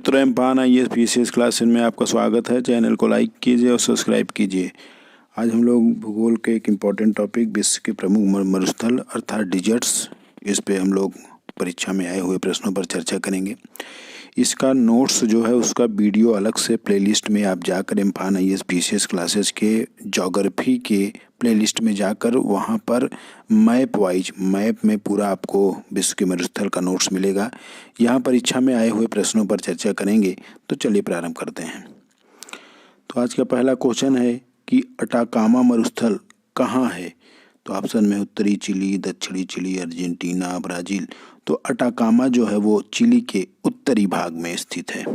मित्रों, एम्पान IAS PCS classes में आपका स्वागत है। चैनल को लाइक कीजिए और सब्सक्राइब कीजिए। आज हम लोग भूगोल के एक इम्पॉर्टेंट टॉपिक विश्व के प्रमुख मरुस्थल अर्थात डिजर्ट्स, इस पे हम लोग परीक्षा में आए हुए प्रश्नों पर चर्चा करेंगे। इसका नोट्स जो है उसका वीडियो अलग से प्लेलिस्ट में आप जाकर एम्पान IAS PCS क्लासेस के ज्योग्राफी के प्लेलिस्ट में जाकर वहाँ पर मैप में पूरा आपको विश्व के मरुस्थल का नोट्स मिलेगा। यहाँ परीक्षा में आए हुए प्रश्नों पर चर्चा करेंगे। तो चलिए प्रारंभ करते हैं। तो आज का पहला क्वेश्चन है कि अटाकामा मरुस्थल कहाँ है। तो ऑप्शन में उत्तरी चिली, दक्षिणी चिली, अर्जेंटीना, ब्राज़ील। तो अटाकामा जो है वो चिली के उत्तरी भाग में स्थित है।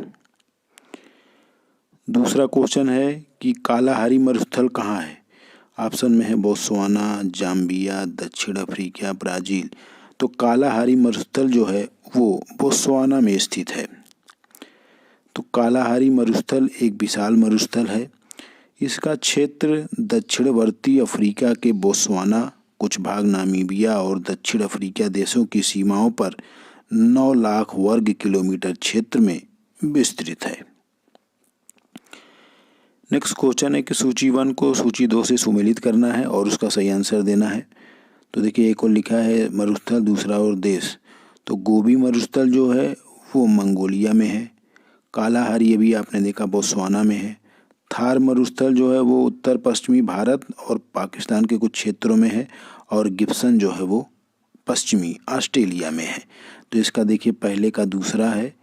दूसरा क्वेश्चन है कि कालाहारी मरुस्थल कहाँ है। ऑप्शन में है बोत्सवाना, जाम्बिया, दक्षिण अफ्रीका, ब्राज़ील। तो कालाहारी मरुस्थल जो है वो बोत्सवाना में स्थित है। तो कालाहारी मरुस्थल एक विशाल मरुस्थल है। इसका क्षेत्र दक्षिणवर्ती अफ्रीका के बोत्सवाना, कुछ भाग नामीबिया और दक्षिण अफ्रीका देशों की सीमाओं पर 9 लाख वर्ग किलोमीटर क्षेत्र में विस्तृत है। नेक्स्ट क्वेश्चन है कि सूची 1 को सूची 2 से सुमेलित करना है और उसका सही आंसर देना है। तो देखिए, एक और लिखा है मरुस्थल, दूसरा और देश। तो गोबी मरुस्थल जो है वो मंगोलिया में है। कालाहारी अभी आपने देखा बोत्सवाना में है। थार मरुस्थल जो है वो उत्तर पश्चिमी भारत और पाकिस्तान के कुछ क्षेत्रों में है। और गिब्सन जो है वो पश्चिमी ऑस्ट्रेलिया में है। तो इसका देखिए पहले का दूसरा है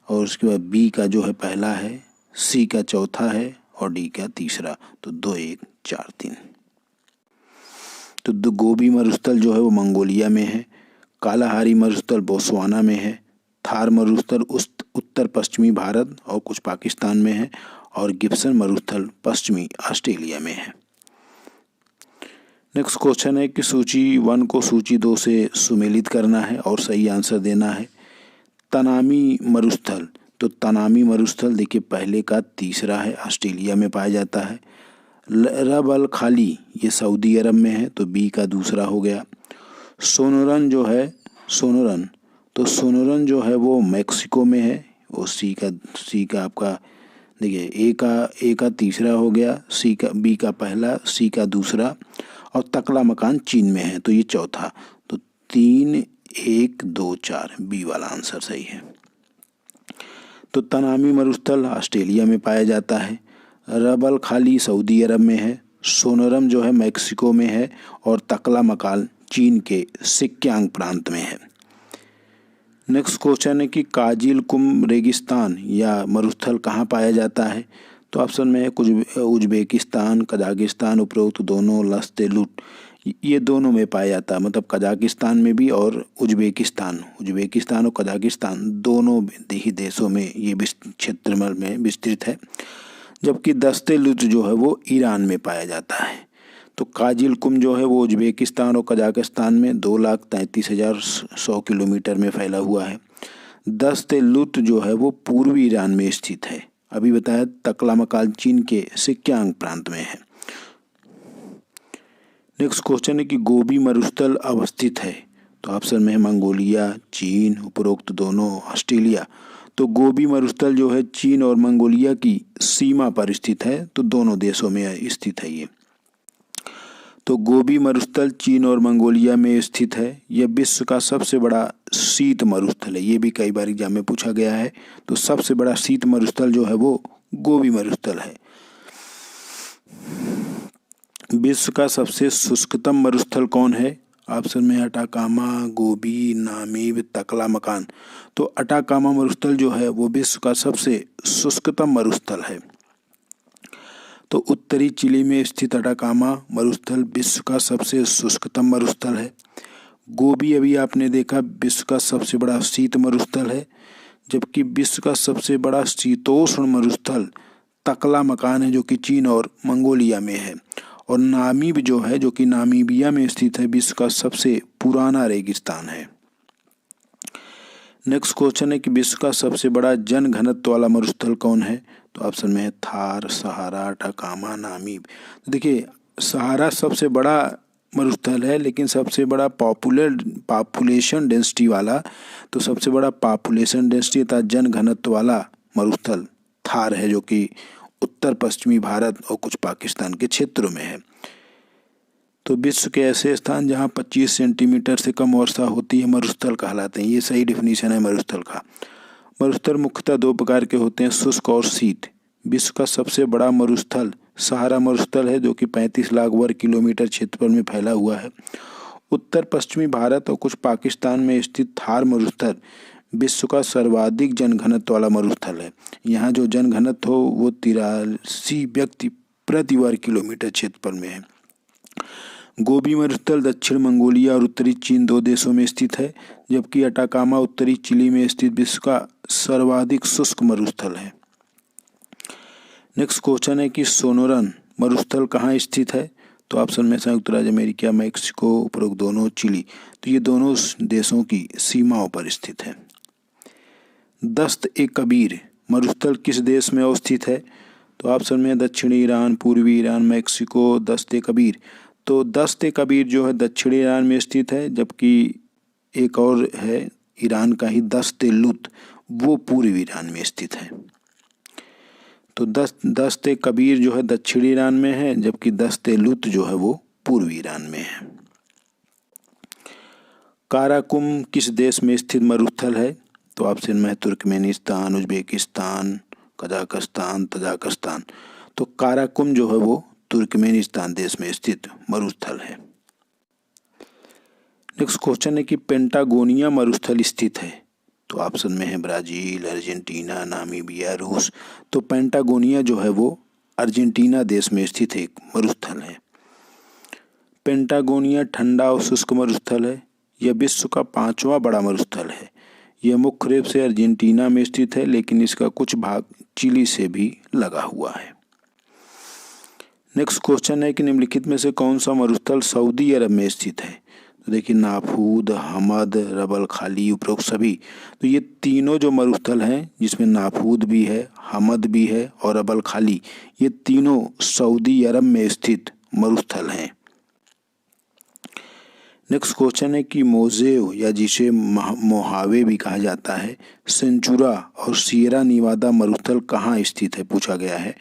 और उसके बाद बी का जो है पहला है, सी का चौथा है और डी का तीसरा। तो 2 1 4 3। तो गोबी मरुस्थल जो है वो मंगोलिया में है। कालाहारी मरुस्थल बोत्सवाना में है। थार मरुस्थल उत्तर पश्चिमी भारत और कुछ पाकिस्तान में है। और गिब्सन मरुस्थल पश्चिमी ऑस्ट्रेलिया में है। नेक्स्ट क्वेश्चन है कि सूची 1 को सूची 2 से सुमेलित करना है और सही आंसर देना है। तनामी मरुस्थल। तो तनामी मरुस्थल देखिए पहले का तीसरा है, ऑस्ट्रेलिया में पाया जाता है। रब अल खाली ये सऊदी अरब में है। तो बी का दूसरा हो गया। सोनोरन जो है तो सोनोरन जो है वो मैक्सिको में है। वो सी का आपका देखिए ए का तीसरा हो गया, बी का पहला, सी का दूसरा और तकला मकान चीन में है। तो ये चौथा। तो 3 1 2 4 बी वाला आंसर सही है। तो तनामी मरुस्थल ऑस्ट्रेलिया में पाया जाता है। रब अल खाली सऊदी अरब में है। सोनोरम जो है मैक्सिको में है और तकला मकान चीन के सिक्यांग प्रांत में है। नेक्स्ट क्वेश्चन है कि काजिल कुम रेगिस्तान या मरुस्थल कहाँ पाया जाता है। तो ऑप्शन में है कुछ उज्बेकिस्तान, कजाकिस्तान, उपरोक्त दोनों, लस्तेलुट ये दोनों में पाया जाता है। मतलब कजाकिस्तान में भी और उज्बेकिस्तान और कजाकिस्तान दोनों ही देशों में ये क्षेत्र में विस्तृत है। जबकि दस्तेलुट जो है वो ईरान में पाया जाता है। तो काजिल कुम जो है वो उज्बेकिस्तान और कजाकिस्तान में 2,33,100 किलोमीटर में फैला हुआ है। दस्तेलुट जो है वो पूर्वी ईरान में स्थित है। अभी बताया तकलामकाल चीन के सिक्यांग प्रांत में है। नेक्स्ट क्वेश्चन है कि गोबी मरुस्थल अवस्थित है। तो ऑप्शन में है मंगोलिया, चीन, उपरोक्त दोनों, ऑस्ट्रेलिया। तो गोबी मरुस्थल जो है चीन और मंगोलिया की सीमा पर स्थित है। तो दोनों देशों में स्थित है ये। तो गोबी मरुस्थल चीन और मंगोलिया में स्थित है। यह विश्व का सबसे बड़ा शीत मरुस्थल है। ये भी कई बार एग्जाम में पूछा गया है। तो सबसे बड़ा शीत मरुस्थल जो है वो गोबी मरुस्थल है। विश्व का सबसे शुष्कतम मरुस्थल कौन है। ऑप्शन में अटाकामा, गोबी, नामीब, तकला मकान। तो अटाकामा मरुस्थल जो है वो विश्व का सबसे शुष्कतम मरुस्थल है। तो उत्तरी चिली में स्थित अटाकामा मरुस्थल विश्व का सबसे शुष्कतम मरुस्थल है। गोबी अभी आपने देखा विश्व का सबसे बड़ा शीत मरुस्थल है। जबकि विश्व का सबसे बड़ा शीतोष्ण मरुस्थल तकला मकान है जो कि चीन और मंगोलिया में है। और नामीब जो है जो कि नामीबिया में स्थित है, विश्व का सबसे पुराना रेगिस्तान है। नेक्स्ट क्वेश्चन है कि विश्व का सबसे बड़ा जन घनत्व वाला मरुस्थल कौन है। तो ऑप्शन में है थार, सहारा, अटाकामा, नामीब। तो देखिए सहारा सबसे बड़ा मरुस्थल है, लेकिन सबसे बड़ा पॉपुलेशन डेंसिटी वाला, तो सबसे बड़ा पॉपुलेशन डेंसिटी अर्थात जन घनत्व वाला मरुस्थल थार है, जो कि उत्तर पश्चिमी भारत और कुछ पाकिस्तान के क्षेत्रों में है। तो विश्व के ऐसे स्थान जहाँ 25 सेंटीमीटर से कम वर्षा होती है मरुस्थल कहलाते हैं। ये सही डिफिनीशन है मरुस्थल का। मरुस्थल मुख्यतः दो प्रकार के होते हैं, शुष्क और शीत। विश्व का सबसे बड़ा मरुस्थल सहारा मरुस्थल है, जो कि 35 लाख वर्ग किलोमीटर क्षेत्रफल में फैला हुआ है। उत्तर पश्चिमी भारत और कुछ पाकिस्तान में स्थित थार मरुस्थल विश्व का सर्वाधिक जनघनत्व वाला मरुस्थल है। यहाँ जो जनघनत्व हो वो 83 व्यक्ति प्रति वर्ग किलोमीटर क्षेत्रफल में है। गोबी मरुस्थल दक्षिण मंगोलिया और उत्तरी चीन दो देशों में स्थित है, जबकि अटाकामा उत्तरी चिली में स्थित विश्व का सर्वाधिक शुष्क मरुस्थल है। नेक्स्ट क्वेश्चन है कि सोनोरन मरुस्थल कहाँ स्थित है? तो ऑप्शन में संयुक्त राज्य अमेरिका, मैक्सिको, उपरोक्त दोनों, चिली। तो ये दोनों देशों की सीमाओं पर स्थित है। दस्त-ए-कबीर मरुस्थल किस देश में अवस्थित है? तो ऑप्शन में दक्षिणी ईरान, पूर्वी ईरान, मैक्सिको। दस्त-ए-कबीर, तो दस्त-ए-कबीर जो है दक्षिणी ईरान में स्थित है, जबकि एक और है ईरान का ही दस्त-ए-लुत, वो पूर्वी ईरान में स्थित है। तो दस्त-ए-कबीर जो है दक्षिणी ईरान में है, जबकि दस्त-ए-लुत जो है वो पूर्वी ईरान में है। काराकुम किस देश में स्थित मरुस्थल है? तो ऑप्शन में है तुर्कमेनिस्तान, उज्बेकिस्तान, कजाकिस्तान, तजाकिस्तान। तो काराकुम जो है वो तुर्कमेनिस्तान देश में स्थित मरुस्थल है। नेक्स्ट क्वेश्चन है कि पेंटागोनिया मरुस्थल स्थित है? तो ऑप्शन में है ब्राजील, अर्जेंटीना, नामीबिया, रूस। तो पेंटागोनिया जो है वो अर्जेंटीना देश में स्थित एक मरुस्थल है। पेंटागोनिया ठंडा और शुष्क मरुस्थल है। यह विश्व का 5वां बड़ा मरुस्थल है। यह मुख्य रूप से अर्जेंटीना में स्थित है, लेकिन इसका कुछ भाग चिली से भी लगा हुआ है। नेक्स्ट क्वेश्चन है कि निम्नलिखित में से कौन सा मरुस्थल सऊदी अरब में स्थित है? तो देखिए नाफूद, हमद, रबल खाली, उपरोक्त सभी। तो ये तीनों जो मरुस्थल हैं, जिसमें नाफूद भी है, हमद भी है और रबल खाली, ये तीनों सऊदी अरब में स्थित मरुस्थल हैं। नेक्स्ट क्वेश्चन है कि मोजेव या जिसे मोहावे भी कहा जाता है, सेंचुरा और सियरा निवादा मरुस्थल कहाँ स्थित है पूछा गया है।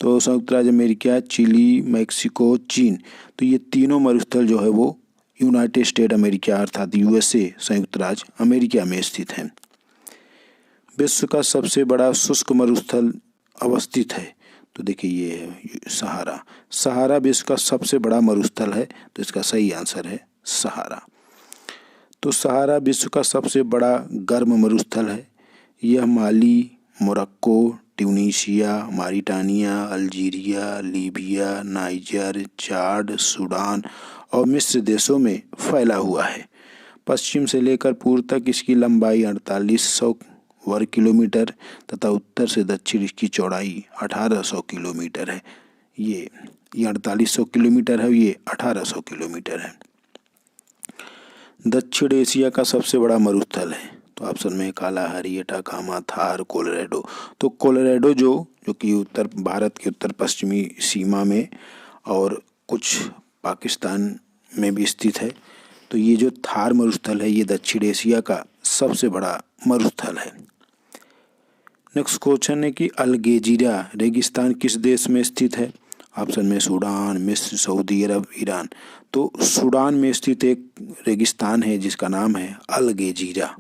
तो संयुक्त राज्य अमेरिका, चिली, मैक्सिको, चीन। तो ये तीनों मरुस्थल जो है वो यूनाइटेड स्टेट अमेरिका अर्थात यूएसए संयुक्त राज्य अमेरिका में स्थित है। विश्व का सबसे बड़ा शुष्क मरुस्थल अवस्थित है? तो देखिए ये है सहारा। सहारा विश्व का सबसे बड़ा मरुस्थल है, तो इसका सही आंसर है सहारा। तो सहारा विश्व का सबसे बड़ा गर्म मरुस्थल है। यह Mali, Morocco, Tunisia, Mauritania, Algeria, Libya, Niger, Chad, Sudan और मिस्र देशों में फैला हुआ है। पश्चिम से लेकर पूर्व तक इसकी लंबाई 4800 वर्ग किलोमीटर तथा उत्तर से दक्षिण इसकी चौड़ाई 1800 किलोमीटर है। ये 4800 किलोमीटर है, ये 1800 किलोमीटर है। दक्षिण एशिया का सबसे बड़ा मरुस्थल है? तो ऑप्शन में कालाहारी, अटाकामा, थार, कोलोराडो। तो कोलोराडो जो कि उत्तर भारत के उत्तर पश्चिमी सीमा में और कुछ पाकिस्तान में भी स्थित है। तो ये जो थार मरुस्थल है ये दक्षिण एशिया का सबसे बड़ा मरुस्थल है। नेक्स्ट क्वेश्चन है कि अलगेजिरा रेगिस्तान किस देश में स्थित है? ऑप्शन में सूडान, मिस्र, सऊदी अरब, ईरान। तो सूडान में स्थित एक रेगिस्तान है जिसका नाम है अलगेजिरा।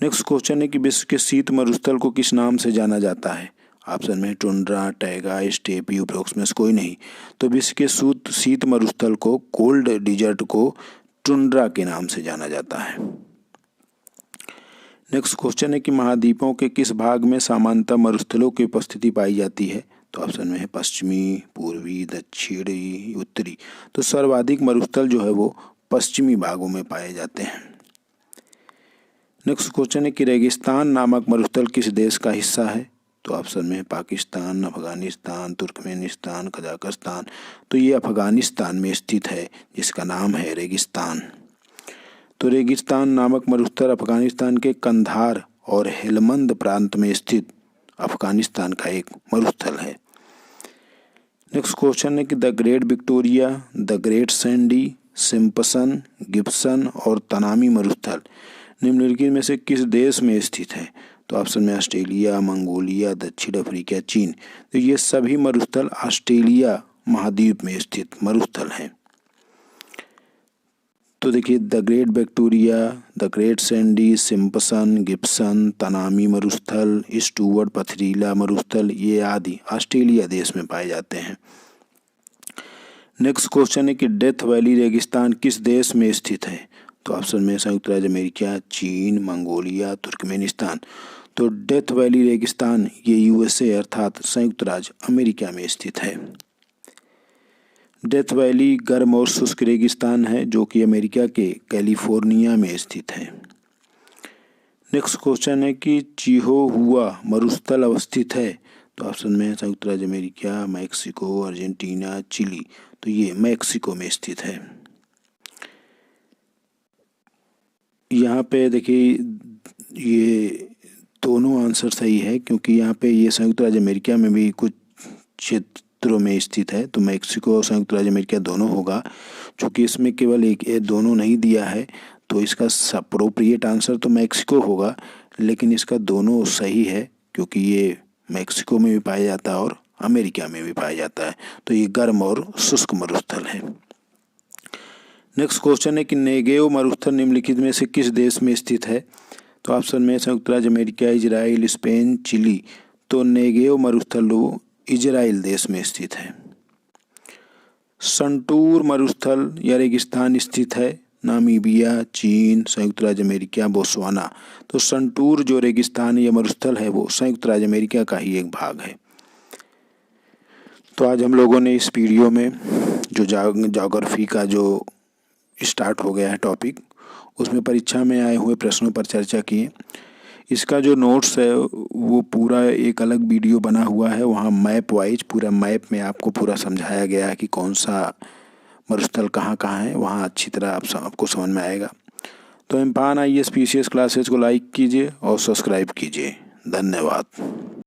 नेक्स्ट क्वेश्चन है कि विश्व के शीत मरुस्थल को किस नाम से जाना जाता है? ऑप्शन में टुंड्रा, टैगा, स्टेपी, उपरोक्त में से कोई नहीं। तो विश्व के शीत मरुस्थल को, कोल्ड डिजर्ट को टुंड्रा के नाम से जाना जाता है। नेक्स्ट क्वेश्चन है कि महाद्वीपों के किस भाग में सामान्यतः मरुस्थलों की उपस्थिति पाई जाती है? तो ऑप्शन में है पश्चिमी, पूर्वी, दक्षिणी, उत्तरी। तो सर्वाधिक मरुस्थल जो है वो पश्चिमी भागों में पाए जाते हैं। नेक्स्ट क्वेश्चन है कि रेगिस्तान नामक मरुस्थल किस देश का हिस्सा है? तो ऑप्शन में है पाकिस्तान, अफगानिस्तान, तुर्कमेनिस्तान, कजाकिस्तान। तो ये अफगानिस्तान में स्थित है जिसका नाम है रेगिस्तान। तो रेगिस्तान नामक मरुस्थल अफगानिस्तान के कंधार और हेलमंद प्रांत में स्थित अफगानिस्तान का एक मरुस्थल है। नेक्स्ट क्वेश्चन है कि the great Victoria, the great Sandy, Simpson, Gibson और तनामी मरुस्थल निम्नलिखित में से किस देश में स्थित है? तो ऑप्शन में ऑस्ट्रेलिया, मंगोलिया, दक्षिण अफ्रीका, चीन। तो ये सभी मरुस्थल ऑस्ट्रेलिया महाद्वीप में स्थित मरुस्थल हैं। तो देखिए the great Victoria, the great Sandy, Simpson, Gibson, Tanami मरुस्थल, स्टूवर्ट पथरीला मरुस्थल, ये आदि ऑस्ट्रेलिया देश में पाए जाते हैं। नेक्स्ट क्वेश्चन है कि डेथ वैली रेगिस्तान किस देश में स्थित है? तो ऑप्शन में संयुक्त राज्य अमेरिका, चीन, मंगोलिया, तुर्कमेनिस्तान। तो डेथ वैली रेगिस्तान ये यूएसए अर्थात संयुक्त राज्य अमेरिका में स्थित है। डेथ वैली गर्म और शुष्क रेगिस्तान है जो कि अमेरिका के कैलिफोर्निया में स्थित है। नेक्स्ट क्वेश्चन है कि चिहुहुआ मरुस्थल अवस्थित है? तो ऑप्शन में संयुक्त राज्य अमेरिका, मैक्सिको, अर्जेंटीना, चिली। तो ये मैक्सिको में स्थित है। यहाँ पे देखिए ये दोनों आंसर सही है क्योंकि यहाँ पे ये संयुक्त राज्य अमेरिका में भी कुछ क्षेत्रों में स्थित है। तो मैक्सिको और संयुक्त राज्य अमेरिका दोनों होगा। चूँकि इसमें केवल एक दोनों नहीं दिया है तो इसका अप्रोप्रिएट आंसर तो मैक्सिको होगा, लेकिन इसका दोनों सही है क्योंकि ये मैक्सिको में भी पाया जाता है और अमेरिका में भी पाया जाता है। तो ये गर्म और शुष्क मरुस्थल है। नेक्स्ट क्वेश्चन है कि नेगेव मरुस्थल निम्नलिखित में से किस देश में स्थित है? तो ऑप्शन में संयुक्त राज्य अमेरिका, इजराइल, स्पेन, चिली। तो नेगेव मरुस्थल इजराइल देश में स्थित है। संटूर मरुस्थल या रेगिस्तान स्थित है नामीबिया, चीन, संयुक्त राज्य अमेरिका, बोत्सवाना। तो संटूर जो रेगिस्तान या मरुस्थल है वो संयुक्त राज्य अमेरिका का ही एक भाग है। तो आज हम लोगों ने इस वीडियो में जो ज्योग्राफी का जो स्टार्ट हो गया है टॉपिक, उसमें परीक्षा में आए हुए प्रश्नों पर चर्चा की। इसका जो नोट्स है वो पूरा एक अलग वीडियो बना हुआ है, वहाँ मैप वाइज पूरा मैप में आपको पूरा समझाया गया है कि कौन सा मरुस्थल कहाँ कहाँ है। वहाँ अच्छी तरह आपको समझ में आएगा। तो इम्पान IAS PCS क्लासेज को लाइक कीजिए और सब्सक्राइब कीजिए। धन्यवाद।